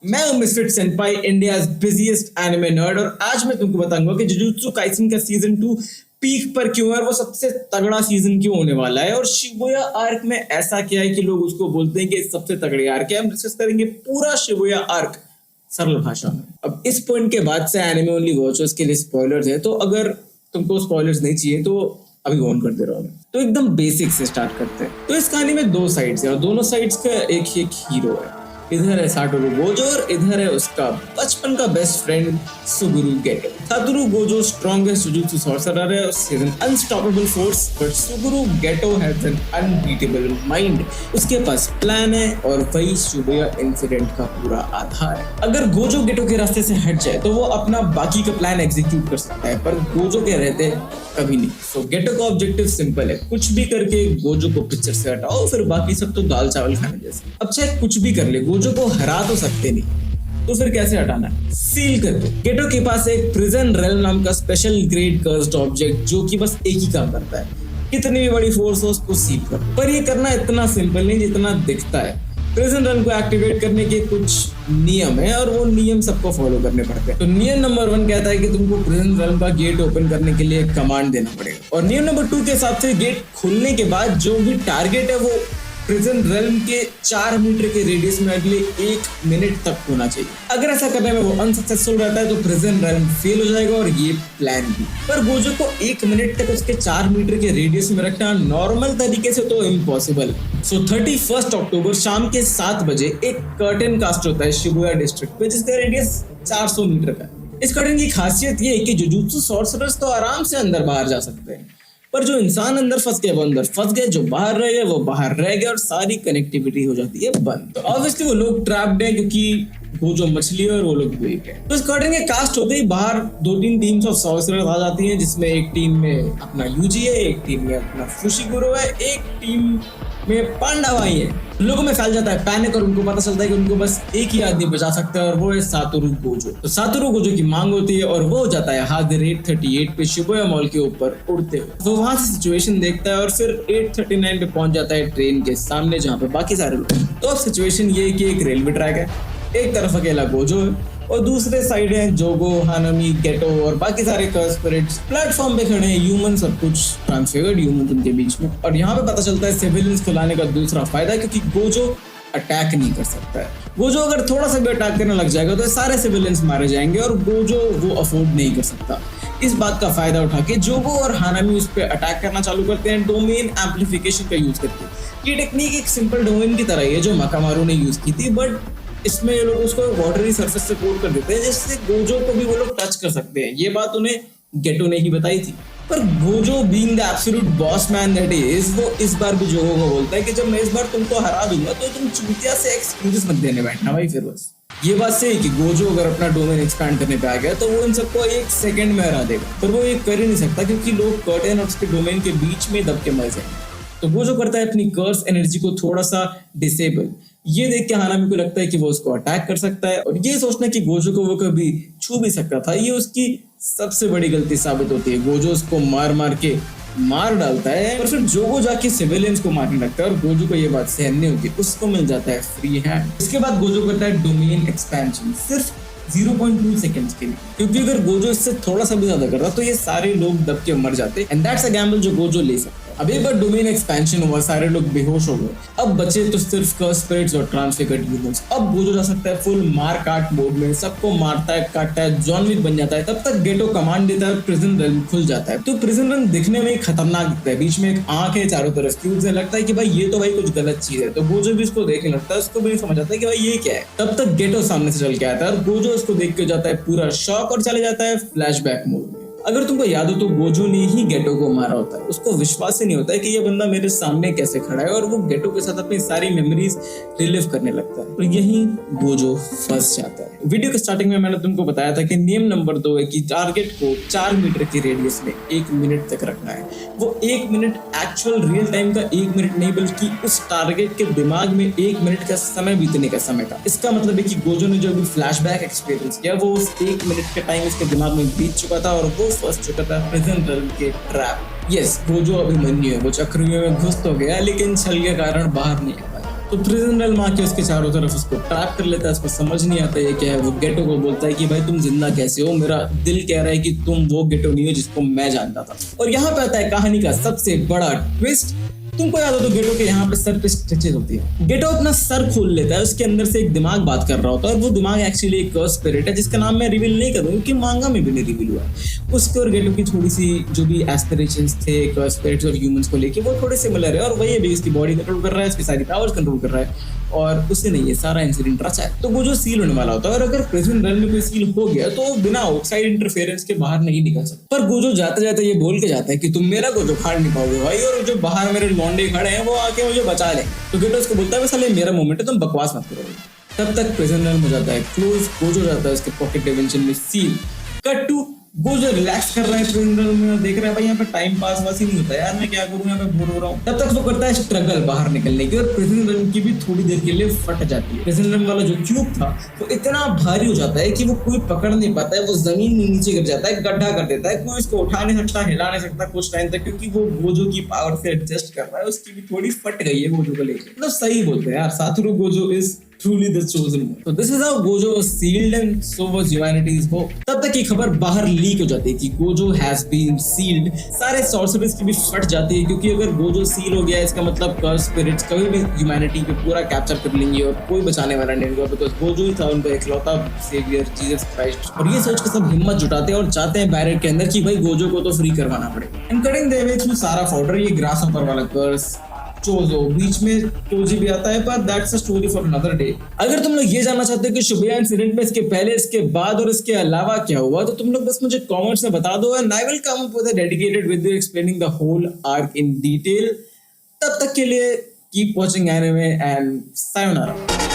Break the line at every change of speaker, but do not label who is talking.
मैं हूं mister Senpai, India's busiest anime nerd, और आज मैं तुमको बताऊंगा कि जुजुत्सु काइसेन का सीजन 2 पीक पर क्यों है और वो सबसे तगड़ा सीजन क्यों होने वाला है, और शिबुया आर्क में ऐसा क्या है कि लोग उसको बोलते हैं कि सबसे तगड़ी आर्क है। हम डिस्कस करेंगे पूरा शिबुया आर्क सरल भाषा में। अब इस पॉइंट के बाद से एनिमे ओनली वॉचर्स के लिए स्पॉयलर्स है, तो अगर तुमको स्पॉयलर्स नहीं चाहिए तो अभी ऑन कर दे रहा हूँ। तो एकदम बेसिक से स्टार्ट करते हैं। तो इस कहानी में दो साइड्स हैं और दोनों साइड्स का एक ही एक हीरो है। इधर है साटोरू गोजो और इधर है उसका बचपन का best friend Suguru Geto. Satoru Gojo strongest jujutsu sorcerer है, उसके an unstoppable force, but Suguru Geto has an unbeatable mind. उसके पास प्लान है और वही शिबुया इंसिडेंट का पूरा आधार है। अगर गोजो गेटो के रास्ते से हट जाए तो वो अपना बाकी का प्लान एग्जीक्यूट कर सकता है, पर गोजो के रहते कभी नहीं। सो गेटो का ऑब्जेक्टिव सिंपल है, कुछ भी करके गोजो को पिक्चर से हटाओ, फिर बाकी सब तो दाल चावल खाने जैसे। अब चाहे कुछ भी कर ले, गोजो को हरा तो सकते नहीं, तो फिर कैसे हटाना है? सील कर दो। गेटो के पास एक प्रिजन रेल नाम का स्पेशल ग्रेड कर्स्ड ऑब्जेक्ट जो कि बस एक ही काम करता है, कितनी भी बड़ी फोर्स हो उसको सील कर। पर ये करना इतना सिंपल नहीं जितना दिखता है। प्रिजन रन को एक्टिवेट करने के कुछ नियम है और वो नियम सबको फॉलो करने पड़ते हैं। तो नियम नंबर 1 कहता है कि तुमको प्रिजन रन का गेट ओपन करने के लिए कमांड देना पड़ेगा, और नियम नंबर 2 के हिसाब से गेट खुलने के बाद जो भी टारगेट है वो प्रिजन रेल्म के 4 मीटर के रेडियस में अगले 1 मिनट तक होना चाहिए। अगर ऐसा करने में वो अनसक्सेसफुल रहता है तो प्रिजन रेल्म फेल हो जाएगा और ये प्लान भी। पर गोजो को 1 मिनट तक उसके 4 मीटर के रेडियस में रखना नॉर्मल तरीके से तो इम्पॉसिबल है। सो 31 अक्टूबर शाम के 7 बजे एक कर्टन कास्ट होता है शिबुया डिस्ट्रिक्ट पे, जिसका रेडियस 400 मीटर का है। इस कर्टन की खासियत ये है कि जुजुत्सु सॉर्सरर्स तो आराम से अंदर बाहर जा सकते हैं, पर जो इंसान अंदर फंस गए वो अंदर फंस गए, जो बाहर रह गए वो बाहर रह गए और सारी कनेक्टिविटी हो जाती है बंद। तो ऑब्वियसली वो लोग ट्रैप्ड है क्योंकि वो जो मछली है और वो लोग वीक है। तो इस कर्टन के कास्ट होते ही बाहर 2-3 टीम्स ऑफ सॉर्सरर्स आ जाती हैं, जिसमें एक टीम में अपना यूजी है, एक टीम में अपना फुशिगुरो है, एक टीम में पांडा भाई है। लोगों में फैल जाता है पैनिक और उनको पता चलता है कि उनको बस एक ही आदमी बचा सकता है और वो है सातोरू गोजो। तो सातोरू गोजो की मांग होती है और वो हो जाता है हाजिर 838 पे शिबुया मॉल के ऊपर उड़ते हुए। वो वहां से सिचुएशन देखता है और फिर 839 पे पहुंच जाता है ट्रेन के सामने जहां पे बाकी सारे लोग। तो अब सिचुएशन ये है कि एक रेलवे ट्रैक है, एक तरफ अकेला गोजो है और दूसरे साइड है जोगो, हानामी, गेटो और बाकी सारे कर्स स्पिरिट्स प्लेटफॉर्म पे खड़े हैं। ह्यूमन सब कुछ ट्रांसफिगर्ड ह्यूमन उनके बीच में। और यहाँ पे पता चलता है सिविलियंस को लाने का दूसरा फायदा, क्योंकि गोजो अटैक नहीं कर सकता है। गोजो अगर थोड़ा सा भी अटैक करने लग जाएगा तो सारे सिविलियंस मारे जाएंगे और गोजो वो अफोर्ड नहीं कर सकता। इस बात का फायदा उठा के जोगो और हानामी उस पर अटैक करना चालू करते हैं डोमेन एम्पलीफिकेशन का यूज करके। ये टेक्निक एक सिंपल डोमेन की तरह है जो मकामारू ने यूज की थी, बट इसमें ये लोग उसको वाटरी सरफेस से कोट कर देते हैं जिससे गोजो को भी वो लोग टच कर सकते हैं। ये बात उन्हें गेटो ने ही बताई थी। पर Gojo being the absolute boss man that is, वो इस बार भी जोगो को बोलता है कि जब मैं इस बार तुमको हरा दूंगा तो तुम चूतिया से एक्सक्यूजेस मत देने बैठना भाई। फिर बस ये बात सही कि गोजो अगर अपना डोमेन एक्सपैंड करने पे आ गया तो वो इन सबको 1 सेकंड में हरा देगा, पर वो ये कर ही नहीं सकता क्योंकि लोग कर्टन और उसके डोमेन के बीच में दब के मर जाएंगे। तो गोजो करता है अपनी कर्स एनर्जी को थोड़ा सा डिसेबल। ये देख के हानामी को लगता है कि वो उसको अटैक कर सकता है, और ये सोचना कि गोजो को वो कभी छू भी सकता था, ये उसकी सबसे बड़ी गलती साबित होती है। गोजो उसको मार मार के मार डालता है और फिर जोगो जाके सिविलियंस को मारने लगता है और गोजो को ये बात सहन नहीं होती, उसको मिल जाता है फ्री हैंड। इसके बाद गोजो करता है डोमेन एक्सपेंशन सिर्फ 0.2 सेकंड्स के लिए, क्योंकि अगर गोजो इससे थोड़ा सा भी ज्यादा कर रहा तो ये सारे लोग दब के मर जाते, एंड दैट्स अ गैम्बल जो गोजो ले सकता है। अब एक बार डोमेन एक्सपेंशन हुआ, सारे लोग बेहोश हो गए, अब बचे तो सिर्फ कर्स स्पिरिट्स और ट्रांसफिगर्ड ह्यूमंस। अब गोजो जा सकता है फुल मार काट मोड में, सबको मारता है, काटता है, जॉन विक बन जाता है। तब तक गेटो कमांड देता है, प्रिजन रेल्म खुल जाता है। तो प्रिजन रेल्म दिखने में खतरनाक दिखता है, बीच में एक आंख है, चारों तरफ क्यूब्स है, लगता है कि भाई ये तो भाई कुछ गलत चीज है। तो गोजो भी इसको देखने लगता है, उसको भी समझ आता है कि भाई ये क्या है। तब तक गेटो सामने से चल के आता है और गोजो उसको देख के जाता है पूरा शॉक और चले जाता है फ्लैशबैक मोड में। अगर तुमको याद हो तो गोजो ने ही गेटो को मारा होता है, उसको विश्वास ही नहीं होता है कि ये बंदा मेरे सामने कैसे खड़ा है, और वो गेटो के साथ अपनी सारी मेमोरीज रिलीव करने लगता है, और यही गोजो फंस जाता है। वीडियो के स्टार्टिंग में मैंने तुमको बताया था कि नियम नंबर 2 है कि टारगेट को 4 मीटर के रेडियस में 1 मिनट तक रखना है। वो 1 मिनट एक्चुअल रियल टाइम का 1 मिनट नहीं, बल्कि उस टारगेट के दिमाग में 1 मिनट का समय बीतने का समय था। इसका मतलब है कि गोजो ने जो भी फ्लैशबैक एक्सपीरियंस किया वो उस 1 मिनट का टाइम इसके दिमाग में बीत चुका था और वो फंस चुका था प्रिजन रेल्म के ट्रैप। यस, गोजो अभिमन्यु है, वो चक्रव्यूह में घुस तो गया लेकिन छल के कारण बाहर नहीं आ पाया। तो प्रिजन रेल मार के उसके चारों तरफ उसको ट्रैप कर लेता है, उसको समझ नहीं आता ये क्या है। वो गेटो को बोलता है कि भाई तुम जिंदा कैसे हो, मेरा दिल कह रहा है कि तुम वो गेटो नहीं हो जिसको मैं जानता था। और यहाँ पे आता है कहानी का सबसे बड़ा ट्विस्ट। तुमको याद हो तो गेटो के यहाँ पे सर पे स्टिचेस होती है। गेटो अपना सर खोल लेता है, उसके अंदर से एक दिमाग बात कर रहा होता है और वो दिमाग एक्चुअली एक स्पिरिट है जिसका नाम मैं रिवील नहीं करूंगा क्योंकि मांगा में भी नहीं रिवील हुआ है। उसके और गेटो की थोड़ी सी जो भी एस्पिरेशंस थे स्पिरिट्स और ह्यूमंस को लेके वो थोड़े सिमिलर है और वही अभी उसकी बॉडी कंट्रोल कर रहा है, उसकी सारी पावर्स कंट्रोल कर रहा है और उसे नहीं ये सारा इंसिडेंट रचा है। तो वो जो सील होने वाला होता है और अगर प्रिजन रेल में कोई सील हो गया तो वो बिना आउटसाइड इंटरफेरेंस के बाहर नहीं निकल सकता। पर गोजो जाते जाते ये बोल के जाता है कि तुम मेरा गोजो फाड़ नहीं पाओगे भाई, और जो बाहर मेरे लौंडे खड़े हैं वो आके मुझे बचा ले। तो गेटो उसको बोलता है साले मेरा मोमेंट है, तुम बकवास मत करो। तब तक प्रिजन रेल हो जाता है क्लोज, गोजो जाता है उसके पॉकेट डिमेंशन में seal. Cut to Gojo relax कर रहा है प्रिजन रेल में, देख रहा है भाई यहाँ पे टाइम पास वास ही नहीं होता यार, मैं क्या करूँ यहाँ पे बोर हो रहा हूँ। तब तक वो करता है स्ट्रगल बाहर निकलने की और प्रिजन रेल की भी थोड़ी देर के लिए फट जाती है। प्रिजन रेल वाला जो ट्यूब था वो इतना भारी हो जाता है कि वो कोई पकड़ नहीं पाता है, वो जमीन में नीचे गिर जाता है, गड्ढा कर देता है, कोई इसको उठा नहीं सकता, हिला नहीं सकता कुछ टाइम तक, क्योंकि वो गोजो की पावर से एडजस्ट कर रहा है, उसकी भी थोड़ी फट गई है गोजो को लेकर। मतलब सही बोलते हैं यार, Satoru Gojo is truly the chosen one. So this is how Gojo was sealed and so was humanity's hope. तब तक ये खबर बाहर लीक हो जाती है कि Gojo has been sealed. सारे sorcerers की भी फट जाती है क्योंकि अगर Gojo सील हो गया इसका मतलब कर्स स्पिरिट्स कभी भी ह्यूमैनिटी को पूरा कैप्चर कर लेंगे और कोई बचाने वाला नहीं होगा, बिकॉज Gojo ही था उनका इकलौता सेवियर जीसस क्राइस्ट। और ये सोच के सब हिम्मत जुटाते हैं और जाते हैं बैरेट के अंदर कि भाई Gojo को तो फ्री करवाना पड़ेगा। And cutting their way through सारा फॉर्डर, ये ग्रासहॉपर वाला कर्स चोजो, बीच में टोजी भी आता है, पर that's a story for another day. अगर तुम लोग ये जानना चाहते हो कि शिबुया इंसिडेंट में इसके पहले, इसके बाद और इसके अलावा क्या हुआ, तो तुम लोग बस मुझे कमेंट्स में बता दो and I will come up with a dedicated video explaining the whole arc in detail. तब तक के लिए keep watching anime and sayonara.